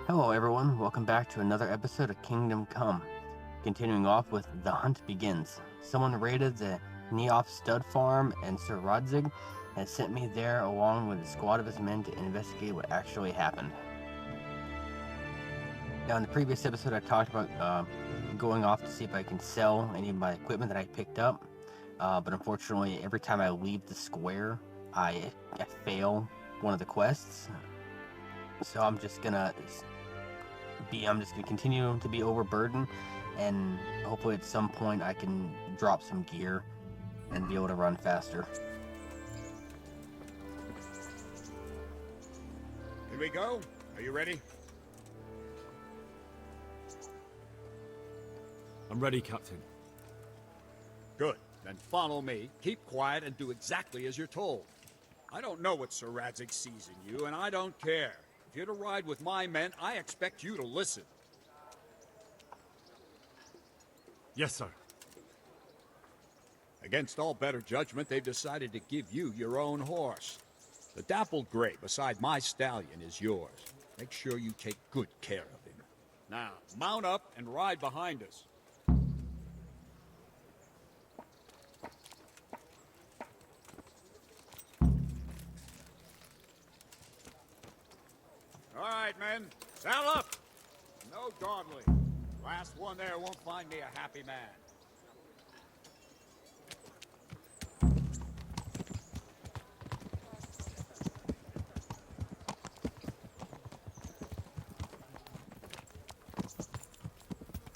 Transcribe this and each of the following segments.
Hello everyone, welcome back to another episode of Kingdom Come. Continuing off with The Hunt Begins. Someone raided the Neof stud farm and Sir Rodzig and sent me there along with a squad of his men to investigate what actually happened. Now in the previous episode I talked about going off to see if I can sell any of my equipment that I picked up, but unfortunately every time I leave the square I fail one of the quests. So I'm just gonna continue to be overburdened, and hopefully at some point I can drop some gear and be able to run faster. Can we go? Are you ready? I'm ready, Captain. Good. Then follow me, keep quiet, and do exactly as you're told. I don't know what Sir Radzik sees in you, and I don't care. If you're to ride with my men, I expect you to listen. Yes, sir. Against all better judgment, they've decided to give you your own horse. The dappled gray beside my stallion is yours. Make sure you take good care of him. Now, mount up and ride behind us. All right, men. Saddle up! No dawdling. Last one there won't find me a happy man.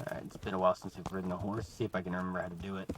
Alright, it's been a while since we've ridden a horse. See if I can remember how to do it.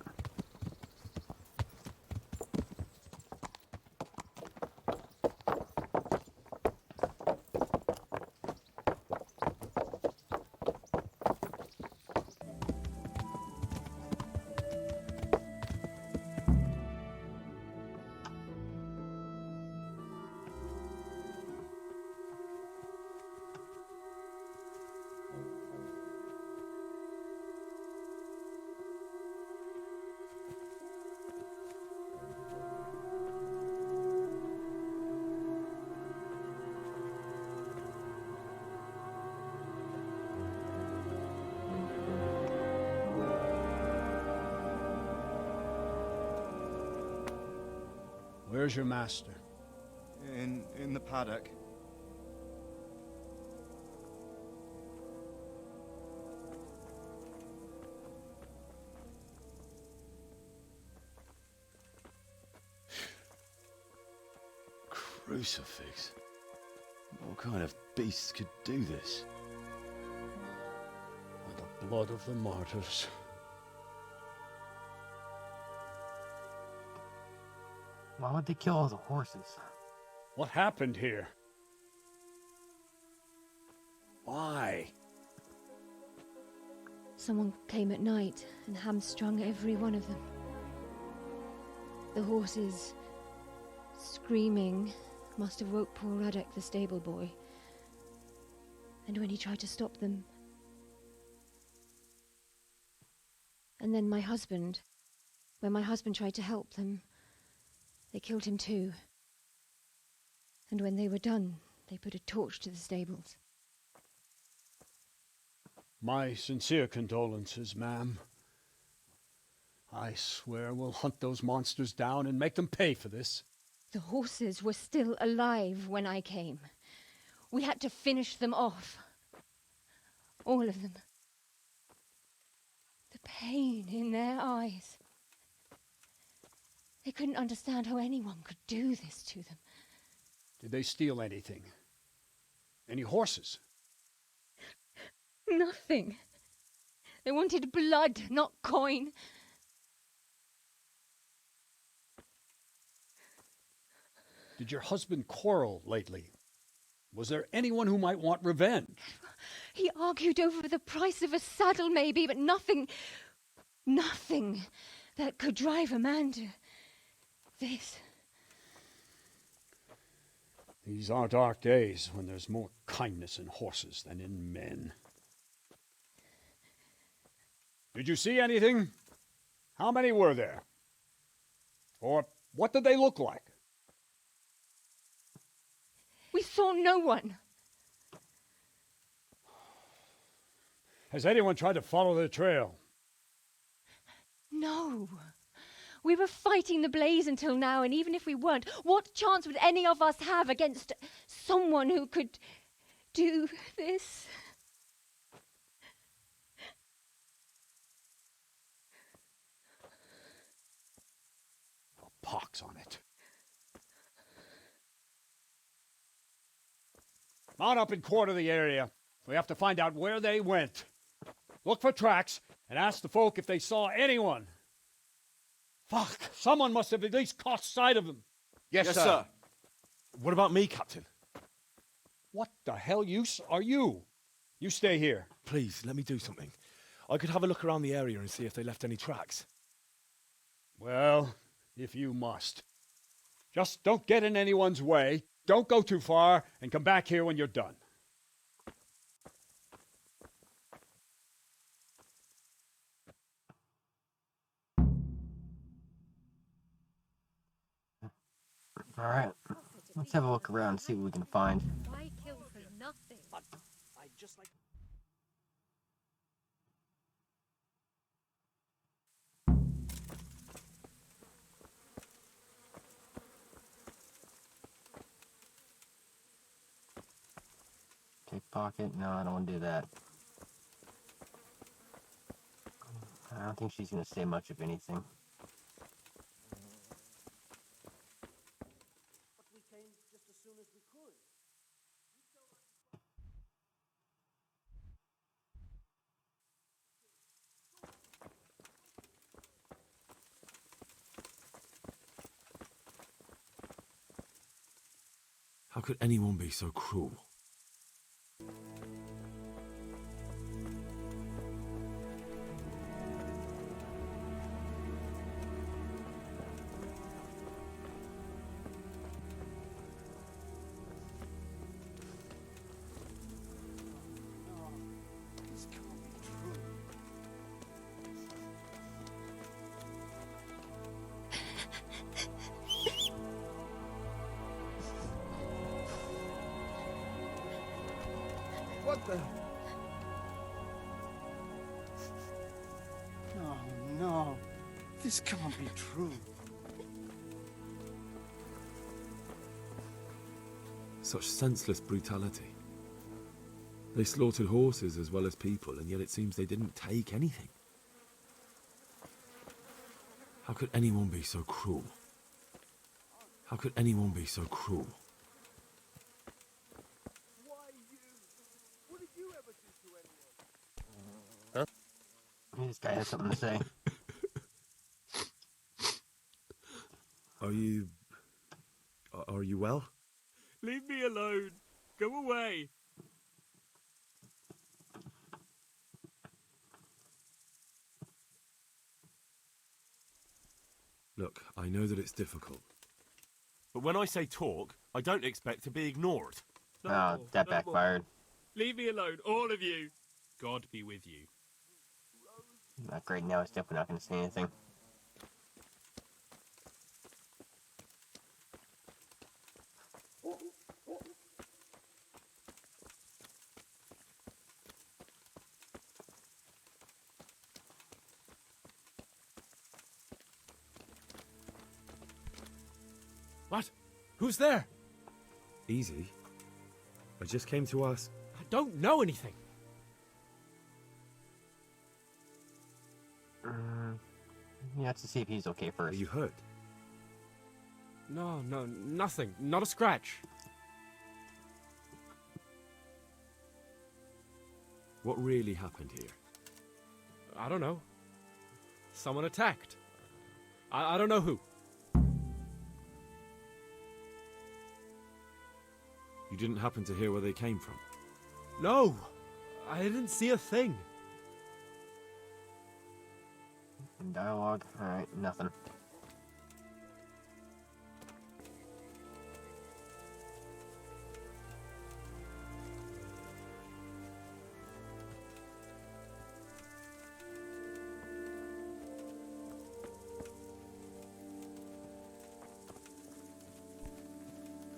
Where's your master? In the paddock. Crucifix? What kind of beast could do this? By the blood of the martyrs. Why would they kill all the horses? What happened here? Why? Someone came at night and hamstrung every one of them. The horses, screaming, must have woke poor Radek, the stable boy. And when he tried to stop them... And then when my husband tried to help them, they killed him too. And when they were done, they put a torch to the stables. My sincere condolences, ma'am. I swear we'll hunt those monsters down and make them pay for this. The horses were still alive when I came. We had to finish them off. All of them. The pain in their eyes. They couldn't understand how anyone could do this to them. Did they steal anything? Any horses? Nothing. They wanted blood, not coin. Did your husband quarrel lately? Was there anyone who might want revenge? He argued over the price of a saddle, maybe, but nothing that could drive a man to this. These are dark days when there's more kindness in horses than in men. Did you see anything? How many were there? Or what did they look like? We saw no one. Has anyone tried to follow the trail? No. We were fighting the blaze until now, and even if we weren't, what chance would any of us have against someone who could do this? Pox on it. Mount up and quarter the area. We have to find out where they went. Look for tracks and ask the folk if they saw anyone. Fuck! Someone must have at least caught sight of them. Yes, sir. What about me, Captain? What the hell use are you? You stay here. Please, let me do something. I could have a look around the area and see if they left any tracks. Well, if you must. Just don't get in anyone's way, don't go too far, and come back here when you're done. Alright, let's have a look around and see what we can find. Why kill for nothing? I just like... Pickpocket? No, I don't want to do that. I don't think she's going to say much of anything. How could anyone be so cruel? What the? No, no. This can't be true. Such senseless brutality. They slaughtered horses as well as people, and yet it seems they didn't take anything. How could anyone be so cruel? How could anyone be so cruel? This guy has something to say. Are you well? Leave me alone. Go away. Look, I know that it's difficult. But when I say talk, I don't expect to be ignored. Oh, that backfired. Leave me alone, all of you. God be with you. Not great now, he's definitely not going to say anything. What? Who's there? Easy. I just came to ask. I don't know anything. You have to see if he's okay Are first. you hurt? No, nothing. Not a scratch. What really happened here? I don't know. Someone attacked. I don't know who. You didn't happen to hear where they came from? No, I didn't see a thing. Dialogue? Alright, nothing.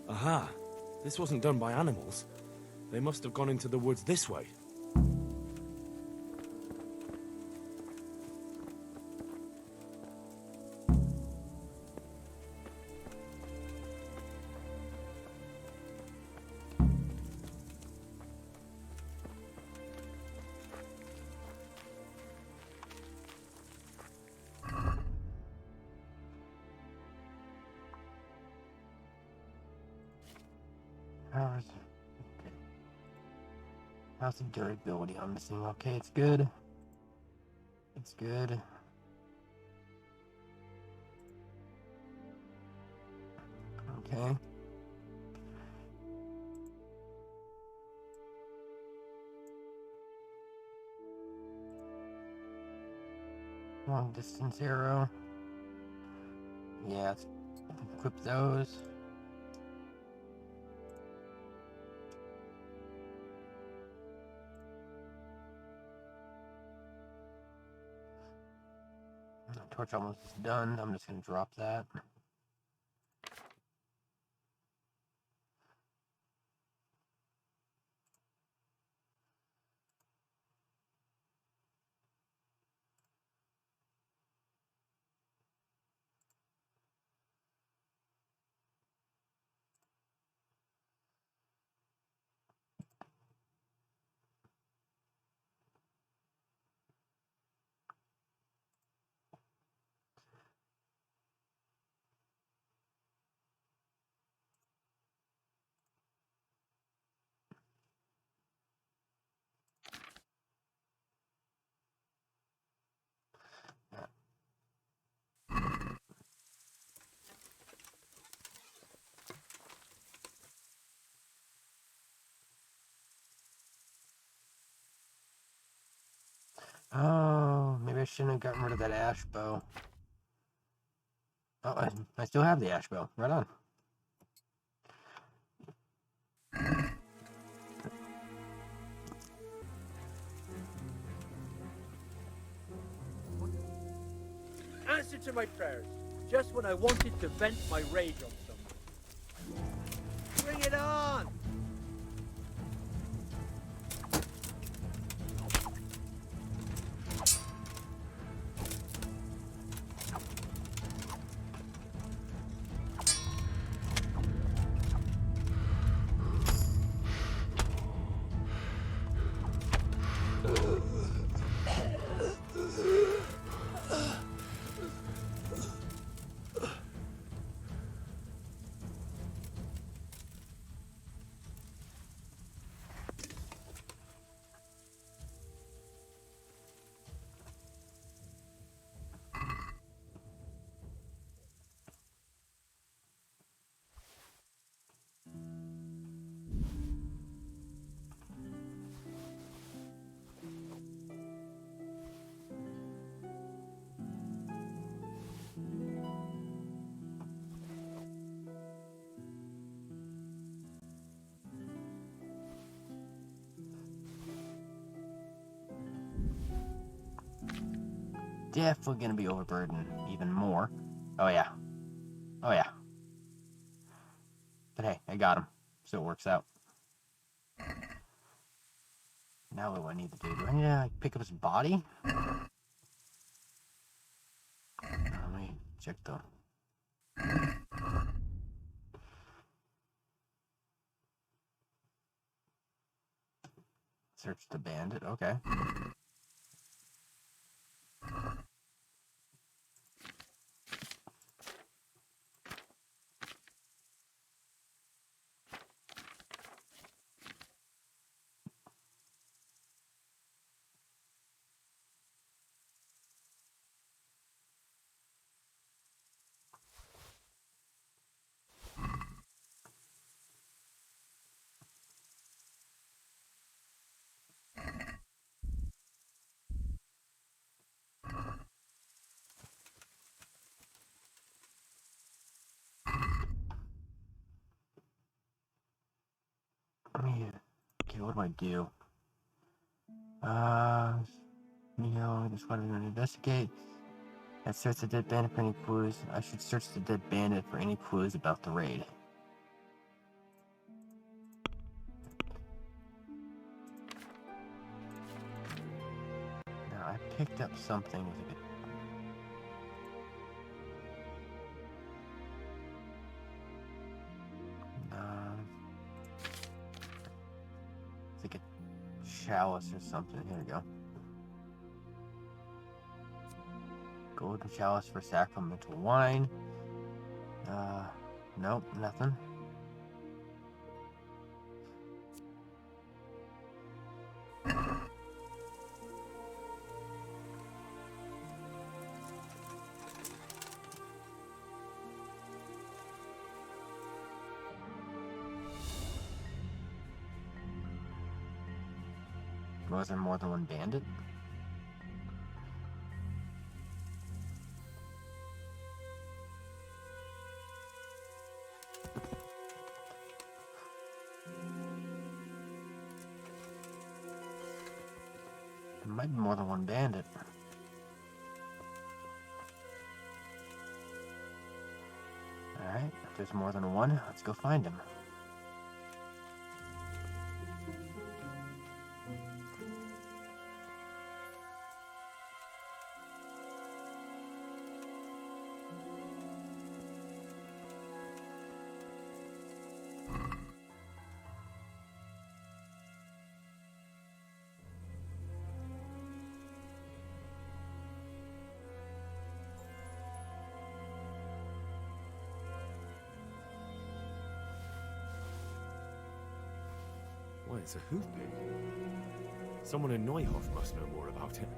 Aha. This wasn't done by animals. They must have gone into the woods this way. Okay. How's the durability on this thing? Okay, it's good. It's good. Okay. Long distance arrow. Yeah, let's equip those. Torch almost done. I'm just gonna drop that. Oh, maybe I shouldn't have gotten rid of that ash bow. Oh, I still have the ash bow. Right on. Answer to my prayers, just when I wanted to vent my rage on someone. Bring it on! Definitely gonna be overburdened even more. Oh yeah. Oh yeah. But hey, I got him. So it works out. Now what do I need to do? Do I need to pick up his body? Let me check the... Search the bandit, okay. Okay, what do I do? Just want to investigate. Let's search the dead bandit for any clues. I should search the dead bandit for any clues about the raid. Now, I picked up something. It's like a chalice or something. Here we go. Golden chalice for sacramental wine. Nope, nothing. Was there more than one bandit? There might be more than one bandit. Alright, if there's more than one, let's go find him. Why, it's a hoofbeat. Someone in Neuhof must know more about it.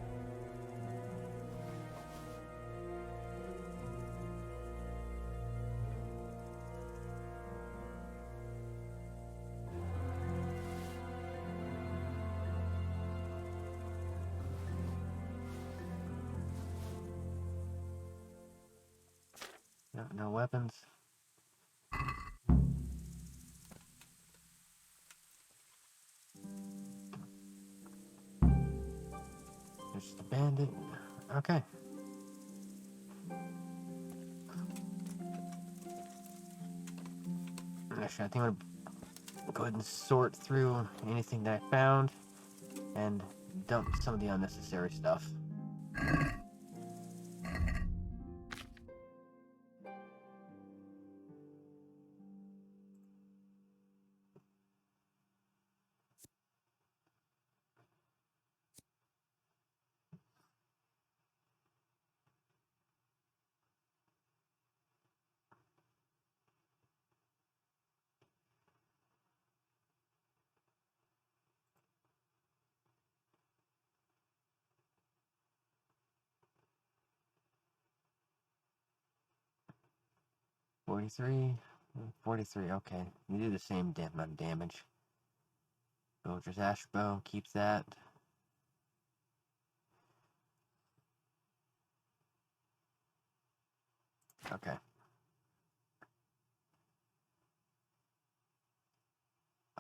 No weapons. There's the bandit. Okay. Actually, I think I'm gonna go ahead and sort through anything that I found and dump some of the unnecessary stuff. $43, $43, okay. You do the same amount of damage. Soldier's ash bow, keep that. Okay.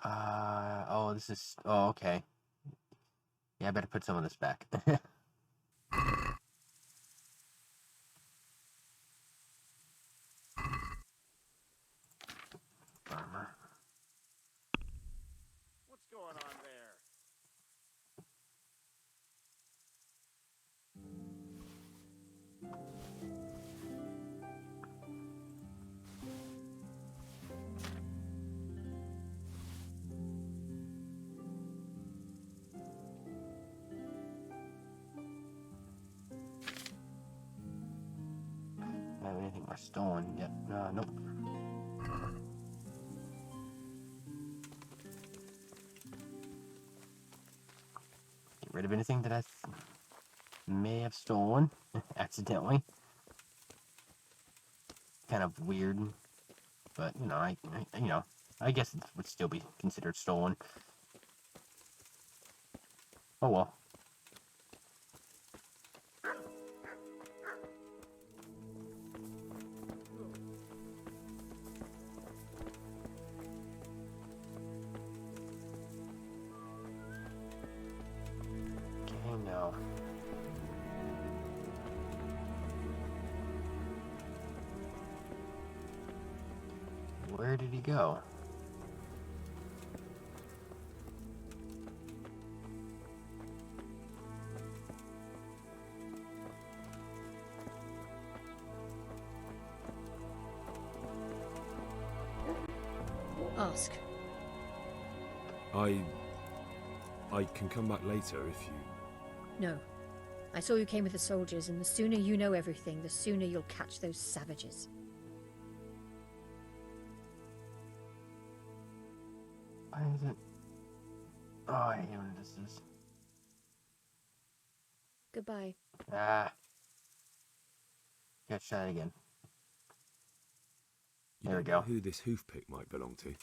Oh, this is, oh, okay. Yeah, I better put some of this back. Armor. What's going on there? Have anything more stolen? Yep. Nope. Get rid of anything that I may have stolen accidentally. Kind of weird, but you know, I guess it would still be considered stolen. Oh well. Okay, no. Where did he go? Ask. I can come back later if you... No. I saw you came with the soldiers, and the sooner you know everything, the sooner you'll catch those savages. Why is it? Oh, I hate when this is. Goodbye. Ah. Gotta try it again. You There we don't know go. who this hoof pick might belong to.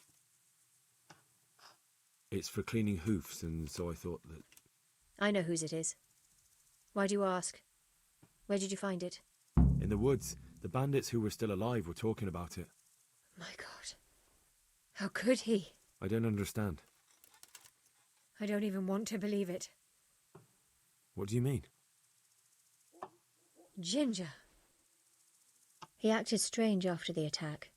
It's for cleaning hoofs, and so I thought that I know whose it is. Why do you ask? Where did you find it? In the woods. The bandits who were still alive were talking about it. My God. How could he? I don't understand. I don't even want to believe it. What do you mean? Ginger. He acted strange after the attack.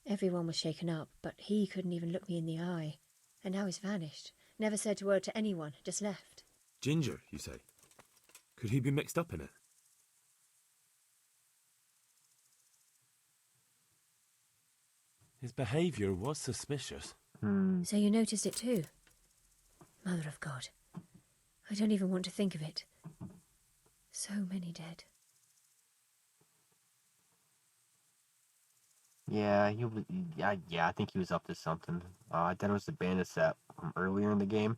Everyone was shaken up, but he couldn't even look me in the eye. And now he's vanished. Never said a word to anyone, just left. Ginger, you say? Could he be mixed up in it? His behaviour was suspicious. So you noticed it too? Mother of God. I don't even want to think of it. So many dead. Yeah, he was. Yeah, I think he was up to something. I thought it was the bandits that from earlier in the game.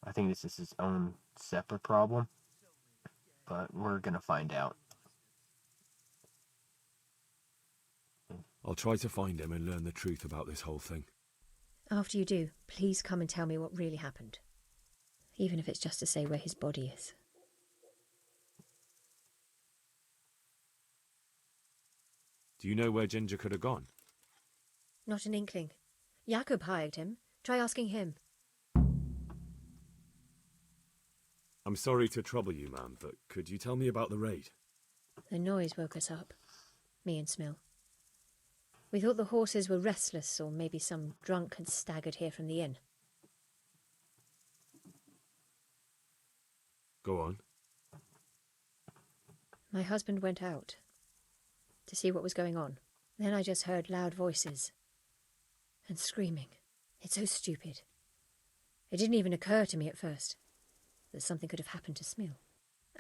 I think this is his own separate problem, but we're gonna find out. I'll try to find him and learn the truth about this whole thing. After you do, please come and tell me what really happened. Even if it's just to say where his body is. Do you know where Ginger could have gone? Not an inkling. Jakob hired him. Try asking him. I'm sorry to trouble you, ma'am, but could you tell me about the raid? The noise woke us up. Me and Smill. We thought the horses were restless, or maybe some drunk had staggered here from the inn. Go on. My husband went out to see what was going on. Then I just heard loud voices and screaming. It's so stupid. It didn't even occur to me at first that something could have happened to Smill.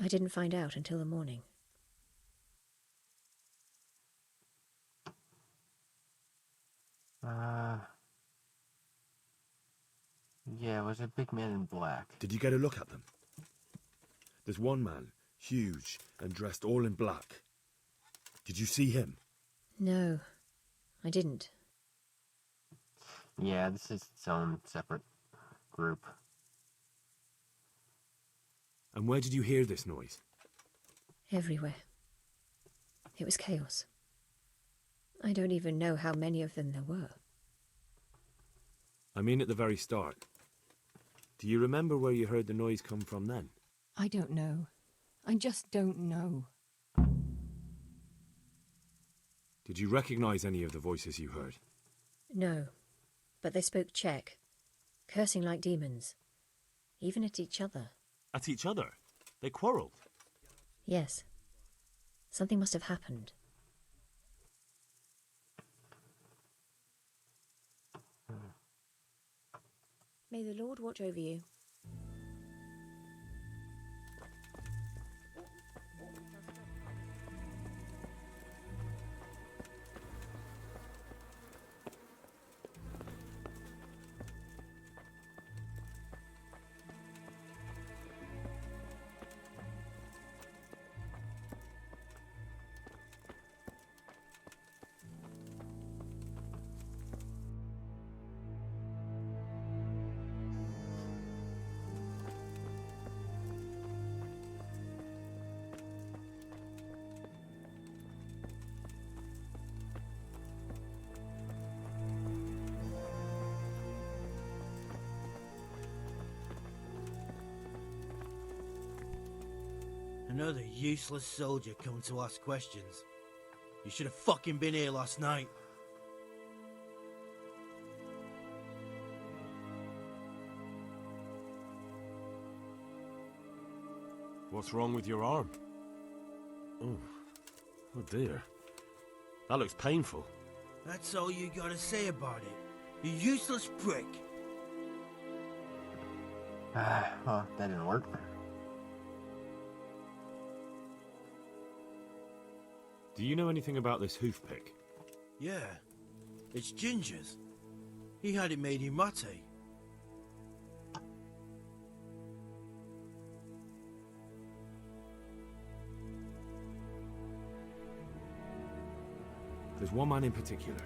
I didn't find out until the morning. Yeah, it was a big man in black. Did you get a look at them? There's one man, huge and dressed all in black. Did you see him? No, I didn't. Yeah, this is its own separate group. And where did you hear this noise? Everywhere. It was chaos. I don't even know how many of them there were. I mean at the very start. Do you remember where you heard the noise come from then? I don't know. I just don't know. Did you recognize any of the voices you heard? No, but they spoke Czech, cursing like demons, even at each other. At each other? They quarrelled? Yes. Something must have happened. May the Lord watch over you. Another useless soldier coming to ask questions. You should have fucking been here last night. What's wrong with your arm? Oh dear. That looks painful. That's all you gotta say about it. You useless prick. Well, that didn't work. Do you know anything about this hoof pick? Yeah, it's Ginger's. He had it made in Mate. There's one man in particular,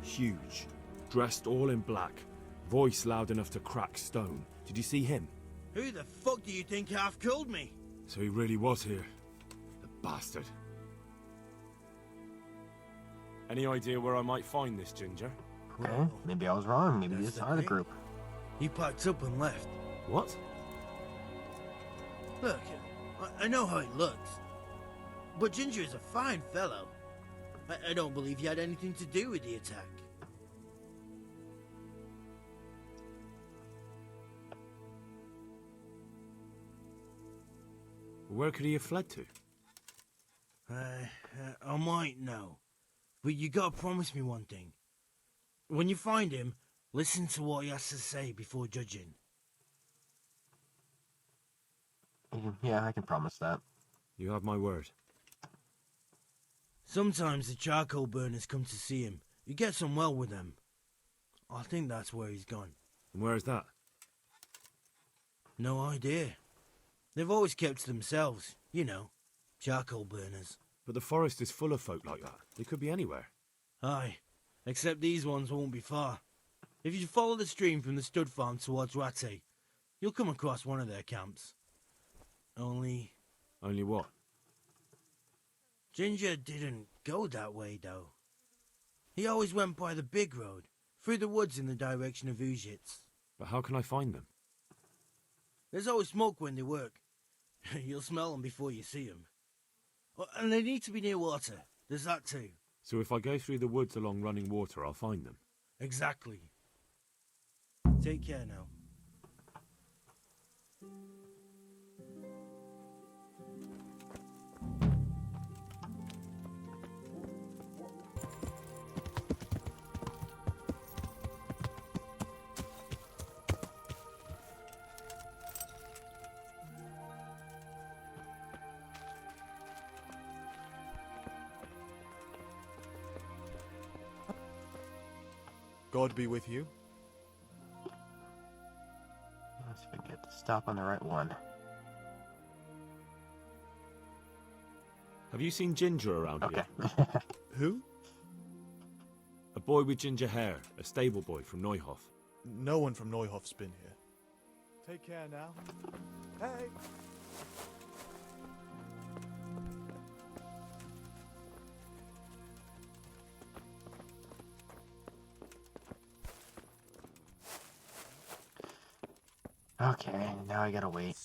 huge, dressed all in black, voice loud enough to crack stone. Did you see him? Who the fuck do you think half killed me? So he really was here. The bastard. Any idea where I might find this Ginger? Okay, maybe I was wrong. Maybe That's this the are the thing. group. He packed up and left. What? Look, I know how he looks. But Ginger is a fine fellow. I don't believe he had anything to do with the attack. Where could he have fled to? I might know. But you gotta promise me one thing. When you find him, listen to what he has to say before judging. Yeah, I can promise that. You have my word. Sometimes the charcoal burners come to see him. He gets on well with them. I think that's where he's gone. And where is that? No idea. They've always kept to themselves, you know, charcoal burners. But the forest is full of folk like that. They could be anywhere. Aye, except these ones won't be far. If you follow the stream from the stud farm towards Rattay, you'll come across one of their camps. Only what? Ginger didn't go that way, though. He always went by the big road, through the woods in the direction of Ujits. But how can I find them? There's always smoke when they work. You'll smell them before you see them. Oh, and they need to be near water. There's that too. So if I go through the woods along running water, I'll find them? Exactly. Take care now. God be with you. Let's forget to stop on the right one. Have you seen Ginger around Okay. here? Who? A boy with ginger hair, a stable boy from Neuhof. No one from Neuhof's been here. Take care now. Hey! Okay, now I gotta wait.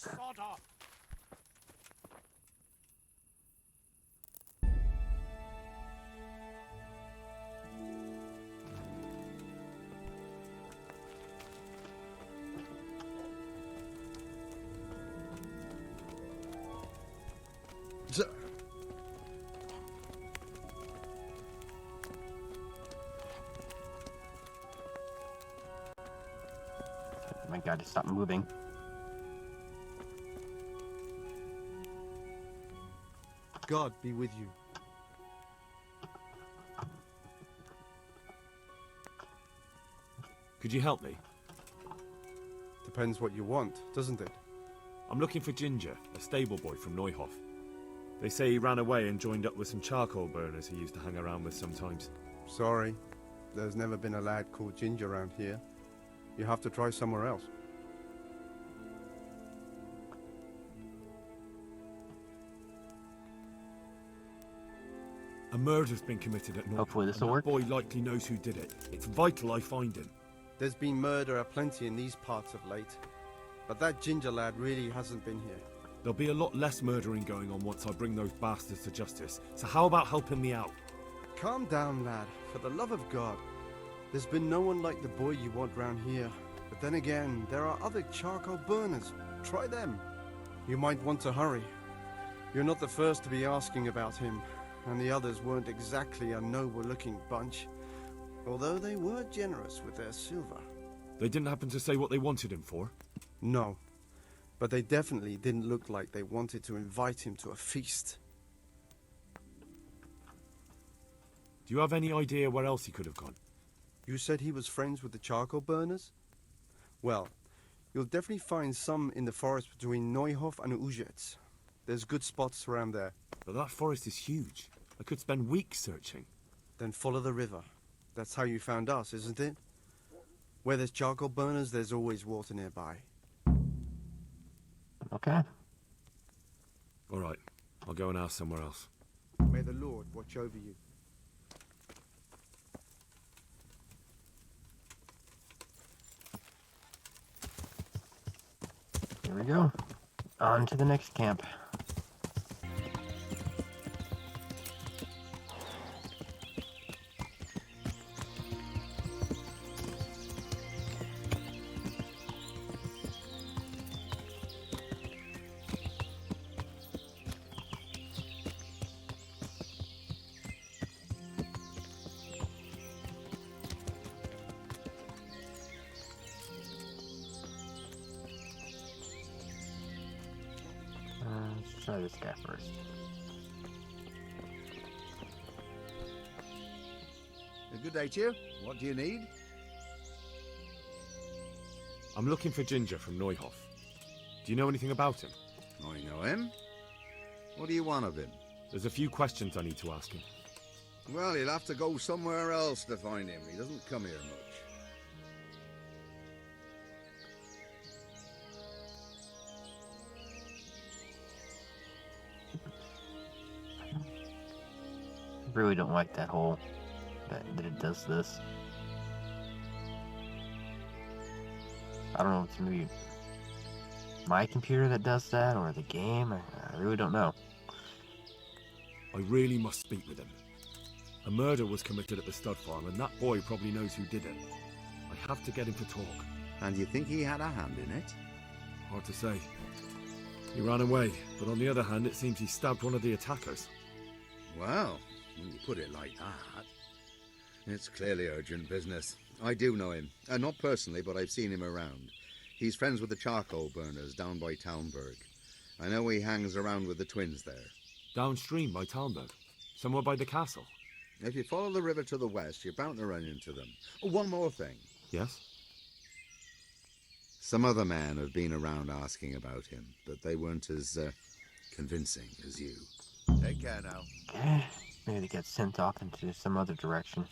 My God, to stop moving. God be with you. Could you help me? Depends what you want, doesn't it? I'm looking for Ginger, a stable boy from Neuhof. They say he ran away and joined up with some charcoal burners he used to hang around with sometimes. Sorry, there's never been a lad called Ginger around here. You have to try somewhere else. A murder's been committed at Neuhof. Hopefully this'll and work. that boy likely knows who did it. It's vital I find him. There's been murder aplenty in these parts of late, but that Ginger lad really hasn't been here. There'll be a lot less murdering going on once I bring those bastards to justice. So how about helping me out? Calm down, lad, for the love of God. There's been no one like the boy you want round here. But then again, there are other charcoal burners. Try them. You might want to hurry. You're not the first to be asking about him, and the others weren't exactly a noble-looking bunch, although they were generous with their silver. They didn't happen to say what they wanted him for? No, but they definitely didn't look like they wanted to invite him to a feast. Do you have any idea where else he could have gone? You said he was friends with the charcoal burners? Well, you'll definitely find some in the forest between Neuhof and Ujets. There's good spots around there. But that forest is huge. I could spend weeks searching. Then follow the river. That's how you found us, isn't it? Where there's charcoal burners, there's always water nearby. Okay. All right, I'll go and ask somewhere else. May the Lord watch over you. Here we go. On to the next camp. Let's try this guy first. Good day to you. What do you need? I'm looking for Ginger from Neuhof. Do you know anything about him? I know him. What do you want of him? There's a few questions I need to ask him. Well, you'll have to go somewhere else to find him. He doesn't come here much. Really don't like that hole that it does this. I don't know if it's maybe my computer that does that or the game. I really don't know. I really must speak with him. A murder was committed at the stud farm, and that boy probably knows who did it. I have to get him to talk. And you think he had a hand in it? Hard to say. He ran away, but on the other hand, it seems he stabbed one of the attackers. Well, when you put it like that, it's clearly urgent business. I do know him. Not personally, but I've seen him around. He's friends with the charcoal burners down by Townburg. I know he hangs around with the twins there. Downstream by Townburg? Somewhere by the castle? If you follow the river to the west, you're bound to run into them. Oh, one more thing. Yes? Some other men have been around asking about him, but they weren't as convincing as you. Take care now. Okay. Maybe they get sent off into some other direction.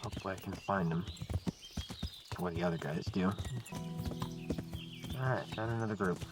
Hopefully I can find them. What the other guys do. Alright, found another group.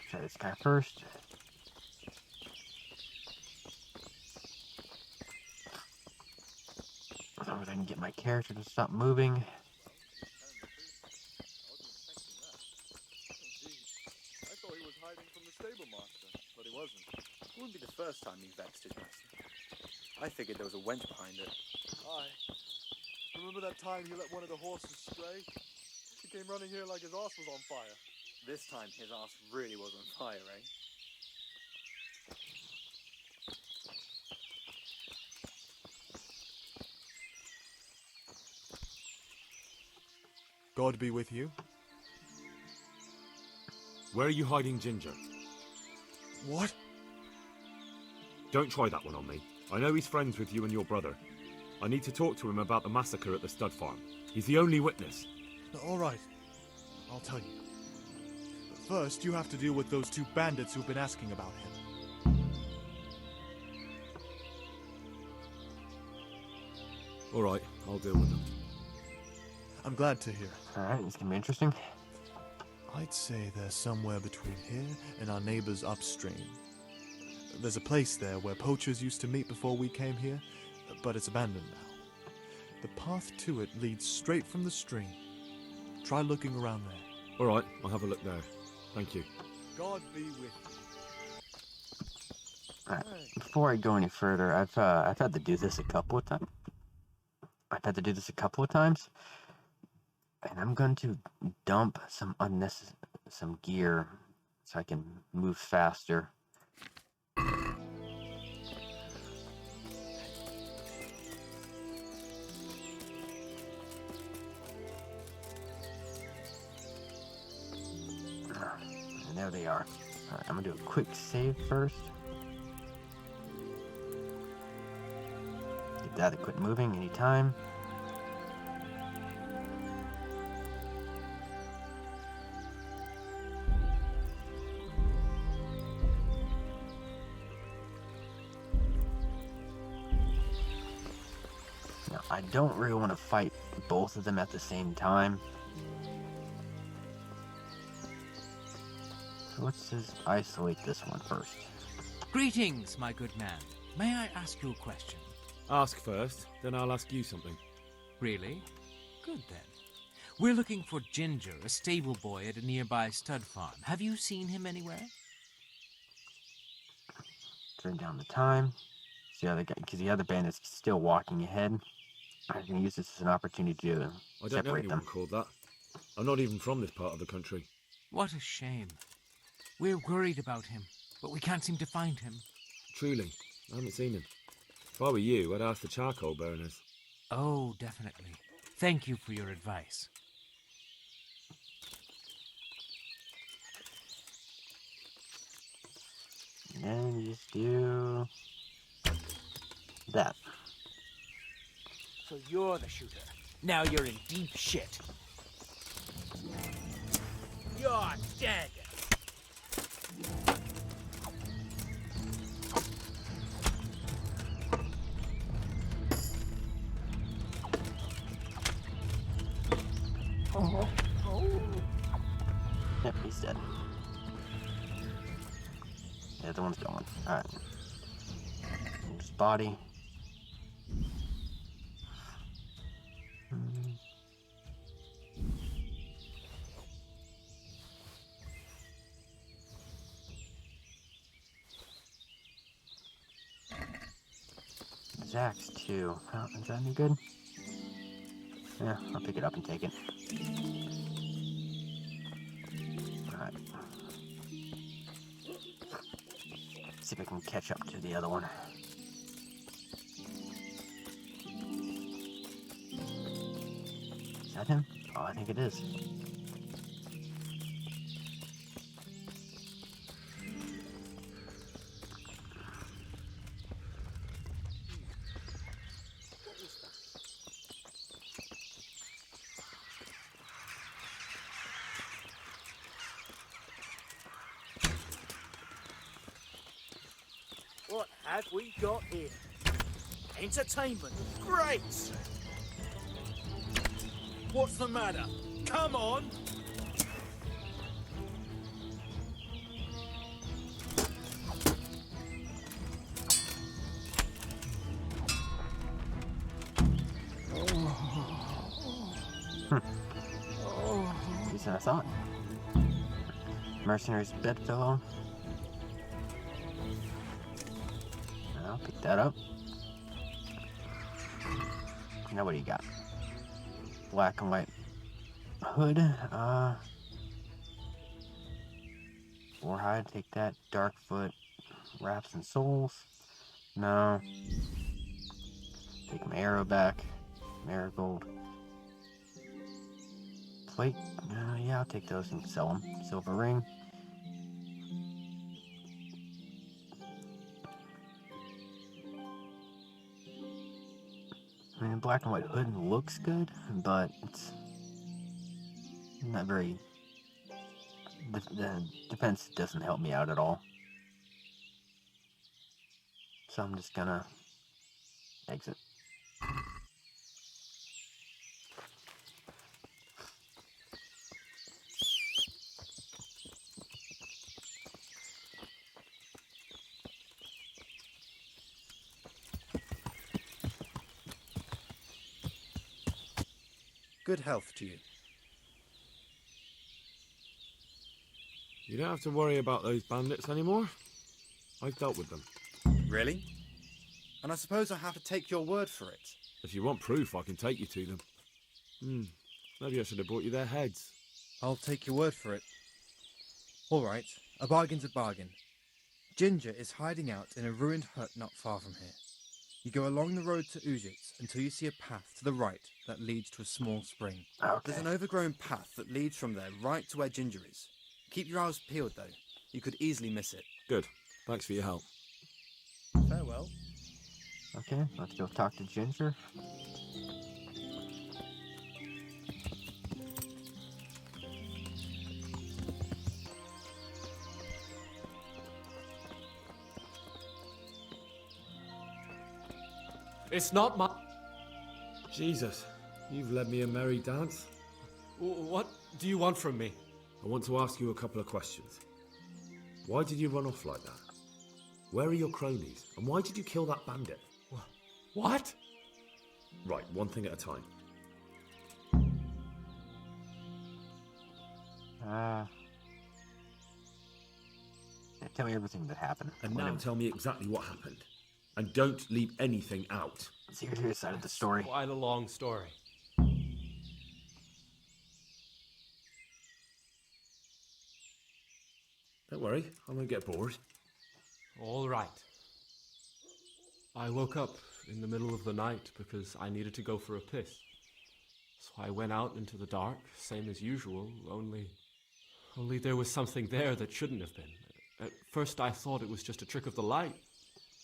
Try this guy first. As long as I can get my character to stop moving. I thought he was hiding from the stable master, but he wasn't. It wouldn't be the first time he vexed his master. I figured there was a wench behind it. Aye. Remember that time he let one of the horses stray? He came running here like his ass was on fire. This time his ass really was on fire, eh? God be with you. Where are you hiding Ginger? What? Don't try that one on me. I know he's friends with you and your brother. I need to talk to him about the massacre at the stud farm. He's the only witness. All right. I'll tell you. But first, you have to deal with those two bandits who've been asking about him. All right, I'll deal with them. I'm glad to hear. Alright, this can be interesting. I'd say they're somewhere between here and our neighbors upstream. There's a place there where poachers used to meet before we came here, but it's abandoned now. The path to it leads straight from the stream. Try looking around there. All right, I'll have a look there. Thank you. God be with you. Alright, before I go any further, I've had to do this a couple of times. And I'm going to dump some some gear so I can move faster. There they are. Alright, I'm gonna do a quick save first. Get that to quit moving anytime. Now, I don't really want to fight both of them at the same time. So let's just isolate this one first. Greetings, my good man. May I ask you a question? Ask first, then I'll ask you something. Really? Good then. We're looking for Ginger, a stable boy at a nearby stud farm. Have you seen him anywhere? Turn down the time. See the other guy, because the other bandit's still walking ahead. I'm gonna use this as an opportunity to I don't know separate anyone them. called that. I'm not even from this part of the country. What a shame. We're worried about him, but we can't seem to find him. Truly, I haven't seen him. If I were you, I'd ask the charcoal burners. Oh, definitely. Thank you for your advice. And then you just do that. So you're the shooter. Now you're in deep shit. You're dead. Yep, he's dead. The other one's going. Alright. Just body. Zach's too. Oh, is that any good? Yeah, I'll pick it up and take it. Alright. See if I can catch up to the other one. Is that him? Oh, I think it is. What have we got here? Entertainment. Great! What's the matter? Come on! Easier than I thought. Mercenary's bedfellow. I'll pick that up. Now what do you got? Black and white hood. Warhide, take that. Darkfoot, wraps and soles. No. Take my arrow back. Marigold. Plate. Yeah, I'll take those and sell them. Silver ring. I mean, the black and white hood looks good, but it's not very. The defense doesn't help me out at all. So I'm just gonna exit. Good health to you. You don't have to worry about those bandits anymore. I've dealt with them. Really? And I suppose I have to take your word for it. If you want proof, I can take you to them. Maybe I should have brought you their heads. I'll take your word for it. All right, a bargain's a bargain. Ginger is hiding out in a ruined hut not far from here. You go along the road to Ujits until you see a path to the right that leads to a small spring. Okay. There's an overgrown path that leads from there right to where Ginger is. Keep your eyes peeled, though. You could easily miss it. Good. Thanks for your help. Farewell. Okay, let's go talk to Ginger. It's not my... Jesus, you've led me a merry dance. What do you want from me? I want to ask you a couple of questions. Why did you run off like that? Where are your cronies? And why did you kill that bandit? What? Right, one thing at a time. Tell me everything that happened. And now tell me exactly what happened. And don't leave anything out. Let's hear your side of the story. Quite a long story. Don't worry, I won't get bored. All right. I woke up in the middle of the night because I needed to go for a piss. So I went out into the dark, same as usual, only there was something there that shouldn't have been. At first I thought it was just a trick of the light,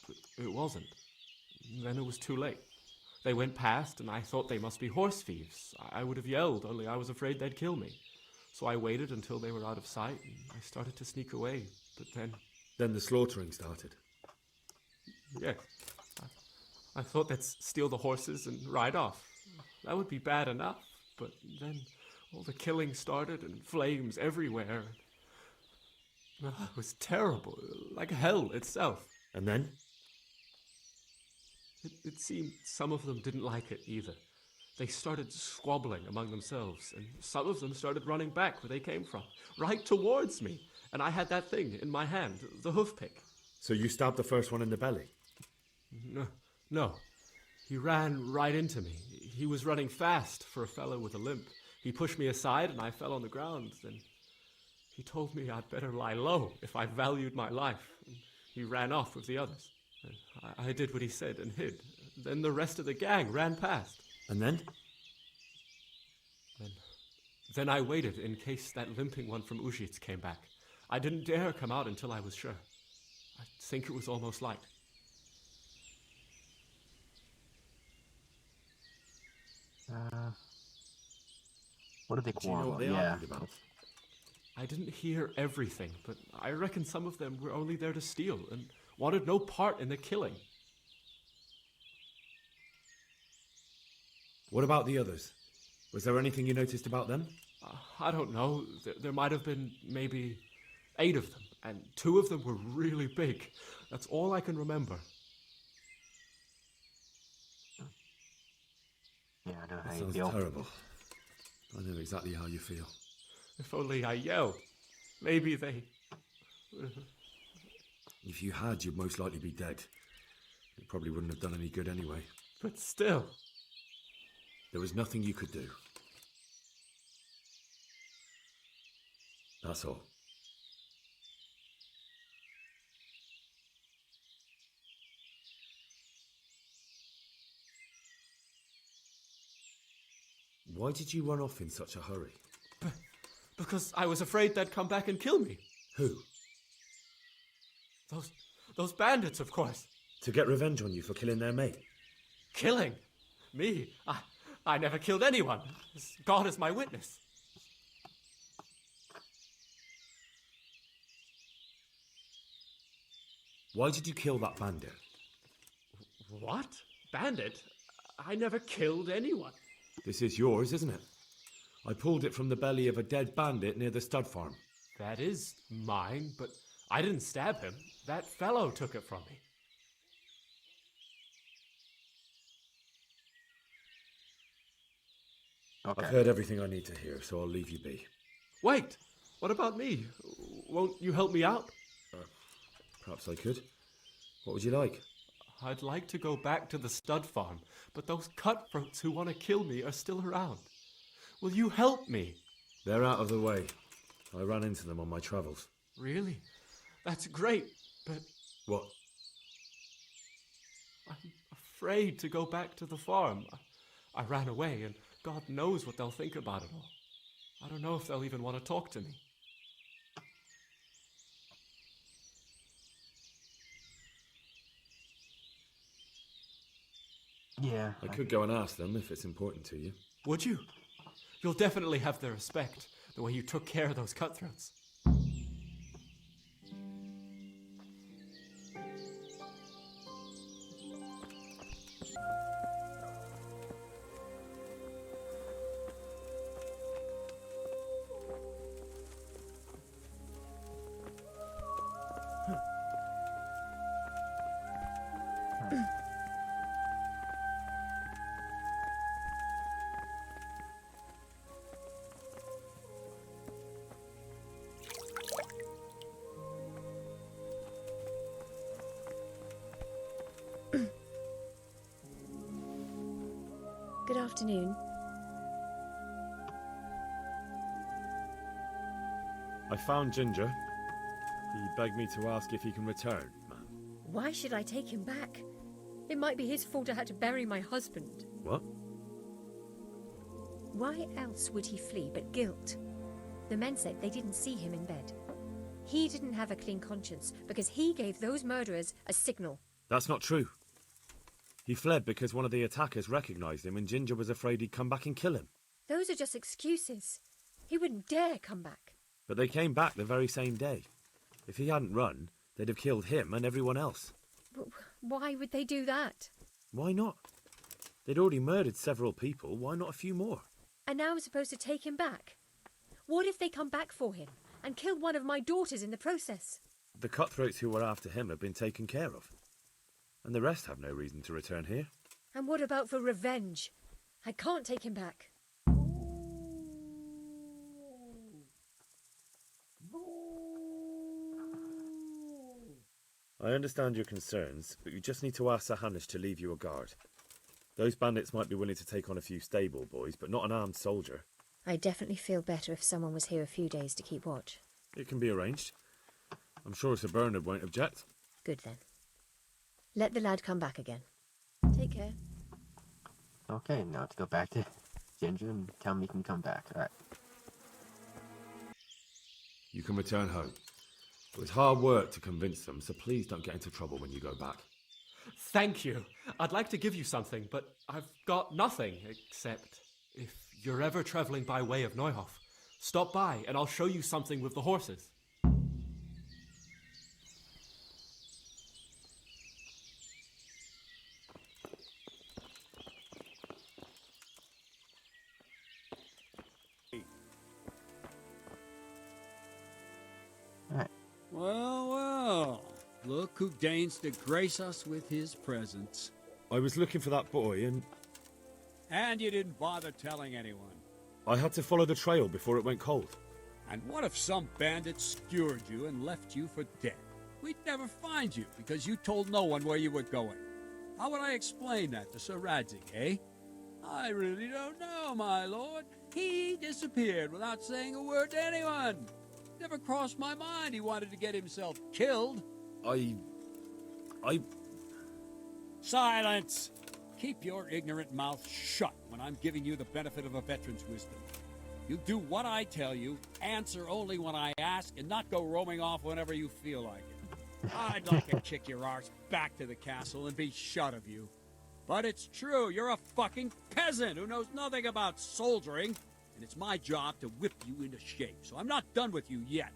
but it wasn't. Then it was too late. They went past and I thought they must be horse thieves. I would have yelled, only I was afraid they'd kill me. So I waited until they were out of sight and I started to sneak away, but then... Then the slaughtering started. Yes. I thought they'd steal the horses and ride off. That would be bad enough, but then all the killing started and flames everywhere. It was terrible, like hell itself. And then? It seemed some of them didn't like it either. They started squabbling among themselves, and some of them started running back where they came from, right towards me. And I had that thing in my hand, the hoof pick. So you stabbed the first one in the belly? No. He ran right into me. He was running fast for a fellow with a limp. He pushed me aside and I fell on the ground. Then he told me I'd better lie low if I valued my life. He ran off with the others. I did what he said and hid. Then the rest of the gang ran past. And then? Then I waited in case that limping one from Ujits came back. I didn't dare come out until I was sure. I think it was almost light. What did they quarrel about? Yeah. About? I didn't hear everything, but I reckon some of them were only there to steal and wanted no part in the killing. What about the others? Was there anything you noticed about them? I don't know. There might have been maybe 8 of them, and 2 of them were really big. That's all I can remember. Yeah, I don't know how you Sounds feel. terrible. I know exactly how you feel. If only I yelled. Maybe they... If you had, you'd most likely be dead. It probably wouldn't have done any good anyway. But still... There was nothing you could do. That's all. Why did you run off in such a hurry? Because I was afraid they'd come back and kill me. Who? Those bandits, of course. To get revenge on you for killing their mate? Killing? Me? I never killed anyone. God is my witness. Why did you kill that bandit? What? Bandit? I never killed anyone. This is yours, isn't it? I pulled it from the belly of a dead bandit near the stud farm. That is mine, but I didn't stab him. That fellow took it from me. Okay. I've heard everything I need to hear, so I'll leave you be. Wait! What about me? Won't you help me out? Perhaps I could. What would you like? I'd like to go back to the stud farm, but those cutthroats who want to kill me are still around. Will you help me? They're out of the way. I ran into them on my travels. Really? That's great, but... What? I'm afraid to go back to the farm. I ran away, and God knows what they'll think about it all. I don't know if they'll even want to talk to me. Yeah. I could go and ask them if it's important to you. Would you? You'll definitely have their respect, the way you took care of those cutthroats. Good afternoon. I found Ginger. He begged me to ask if he can return, ma'am. Why should I take him back? It might be his fault I had to bury my husband. What? Why else would he flee but guilt? The men said they didn't see him in bed. He didn't have a clean conscience because he gave those murderers a signal. That's not true. He fled because one of the attackers recognized him and Ginger was afraid he'd come back and kill him. Those are just excuses. He wouldn't dare come back. But they came back the very same day. If he hadn't run, they'd have killed him and everyone else. Why would they do that? Why not? They'd already murdered several people. Why not a few more? And now I'm supposed to take him back? What if they come back for him and kill one of my daughters in the process? The cutthroats who were after him have been taken care of. And the rest have no reason to return here. And what about for revenge? I can't take him back. I understand your concerns, but you just need to ask Sir Hanish to leave you a guard. Those bandits might be willing to take on a few stable boys, but not an armed soldier. I'd definitely feel better if someone was here a few days to keep watch. It can be arranged. I'm sure Sir Bernard won't object. Good then. Let the lad come back again. Take care. Okay, now to go back to Ginger and tell him he can come back. Alright. You can return home. It was hard work to convince them, so please don't get into trouble when you go back. Thank you. I'd like to give you something, but I've got nothing except if you're ever traveling by way of Neuhof, stop by and I'll show you something with the horses. Well, well. Look who deigns to grace us with his presence. I was looking for that boy and... And you didn't bother telling anyone. I had to follow the trail before it went cold. And what if some bandit skewered you and left you for dead? We'd never find you because you told no one where you were going. How would I explain that to Sir Radzig, eh? I really don't know, my lord. He disappeared without saying a word to anyone. Never crossed my mind he wanted to get himself killed. Silence! Keep your ignorant mouth shut when I'm giving you the benefit of a veteran's wisdom. You do what I tell you, answer only when I ask, and not go roaming off whenever you feel like it. I'd like to kick your arse back to the castle and be shut of you. But it's true, you're a fucking peasant who knows nothing about soldiering, and it's my job to whip you into shape, so I'm not done with you yet.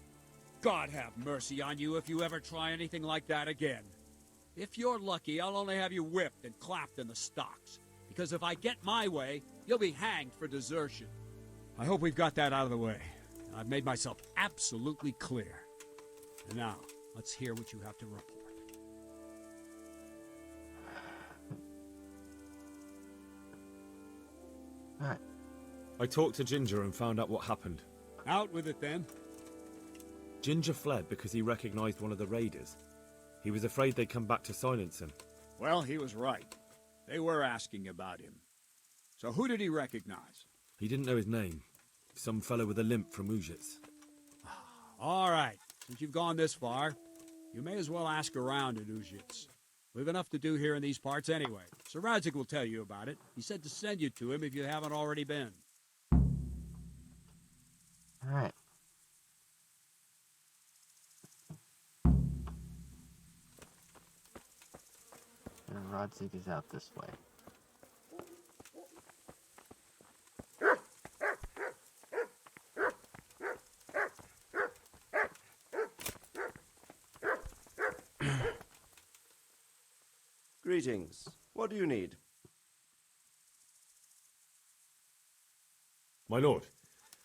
God have mercy on you if you ever try anything like that again. If you're lucky, I'll only have you whipped and clapped in the stocks, because if I get my way, you'll be hanged for desertion. I hope we've got that out of the way. I've made myself absolutely clear. And now, let's hear what you have to report. Alright. I talked to Ginger and found out what happened. Out with it, then. Ginger fled because he recognized one of the raiders. He was afraid they'd come back to silence him. Well, he was right. They were asking about him. So who did he recognize? He didn't know his name. Some fellow with a limp from Ujits. All right. Since you've gone this far, you may as well ask around at Ujits. We've enough to do here in these parts anyway. Sir Radzig will tell you about it. He said to send you to him if you haven't already been. Alright. And Radzig is out this way. Greetings. What do you need? My lord,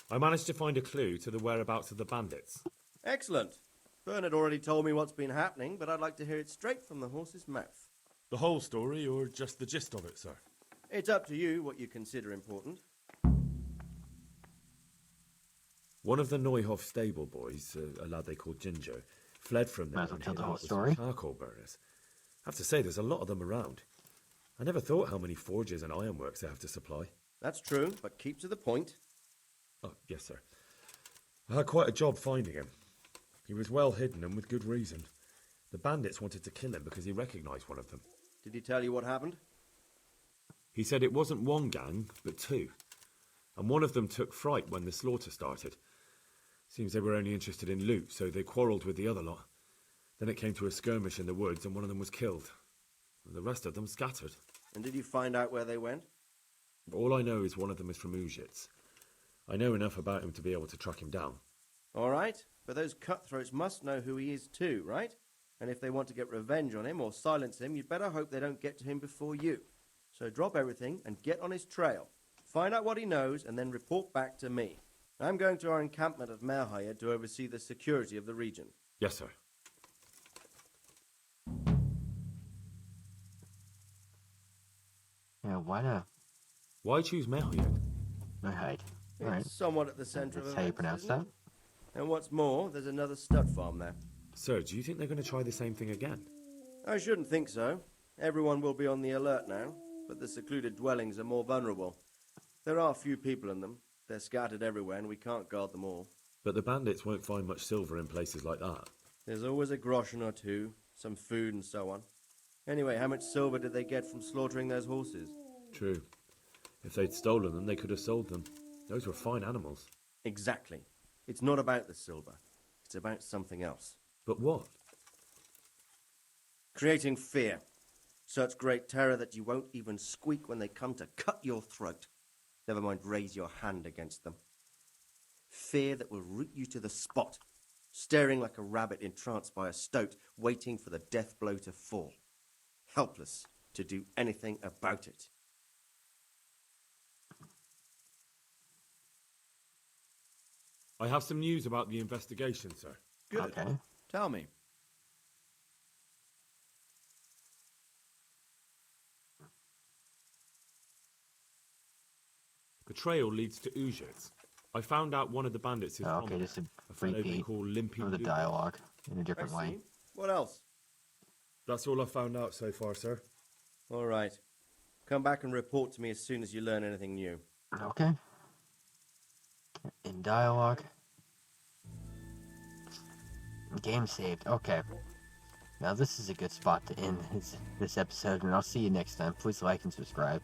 I managed to find a clue to the whereabouts of the bandits. Excellent. Bernard already told me what's been happening, but I'd like to hear it straight from the horse's mouth. The whole story, or just the gist of it, sir? It's up to you what you consider important. One of the Neuhoff stable boys, a lad they called Ginger, fled from there. Might as well tell the and whole was story. Charcoal burners. I have to say, there's a lot of them around. I never thought how many forges and ironworks they have to supply. That's true, but keep to the point. Oh, yes, sir. I had quite a job finding him. He was well hidden and with good reason. The bandits wanted to kill him because he recognised one of them. Did he tell you what happened? He said it wasn't one gang, but two. And one of them took fright when the slaughter started. Seems they were only interested in loot, so they quarrelled with the other lot. Then it came to a skirmish in the woods and one of them was killed. And the rest of them scattered. And did you find out where they went? All I know is one of them is from Uzhitz. I know enough about him to be able to track him down. All right, but those cutthroats must know who he is too, right? And if they want to get revenge on him or silence him, you'd better hope they don't get to him before you. So drop everything and get on his trail. Find out what he knows and then report back to me. I'm going to our encampment at Merhayed to oversee the security of the region. Yes, sir. Yeah, why choose Merhayed? Merhayed. It's Alright. somewhat at the centre of That's how you events, pronounce isn't that? it? And what's more, there's another stud farm there. Sir, do you think they're going to try the same thing again? I shouldn't think so. Everyone will be on the alert now, but the secluded dwellings are more vulnerable. There are few people in them. They're scattered everywhere and we can't guard them all. But the bandits won't find much silver in places like that. There's always a groschen or two, some food and so on. Anyway, how much silver did they get from slaughtering those horses? True. If they'd stolen them, they could have sold them. Those were fine animals. Exactly. It's not about the silver. It's about something else. But what? Creating fear. Such great terror that you won't even squeak when they come to cut your throat. Never mind raise your hand against them. Fear that will root you to the spot, staring like a rabbit entranced by a stoat, waiting for the death blow to fall. Helpless to do anything about it. I have some news about the investigation, sir. Good. Okay. Tell me. The trail leads to Uzhitz. I found out one of the bandits is Okay, from just a fellow they repeat call Limpy of the Blue. dialogue in a different I way. see. What else? That's all I found out so far, sir. All right. Come back and report to me as soon as you learn anything new. Okay. In dialogue. Game saved. Okay. Now this is a good spot to end this episode, and I'll see you next time. Please like and subscribe.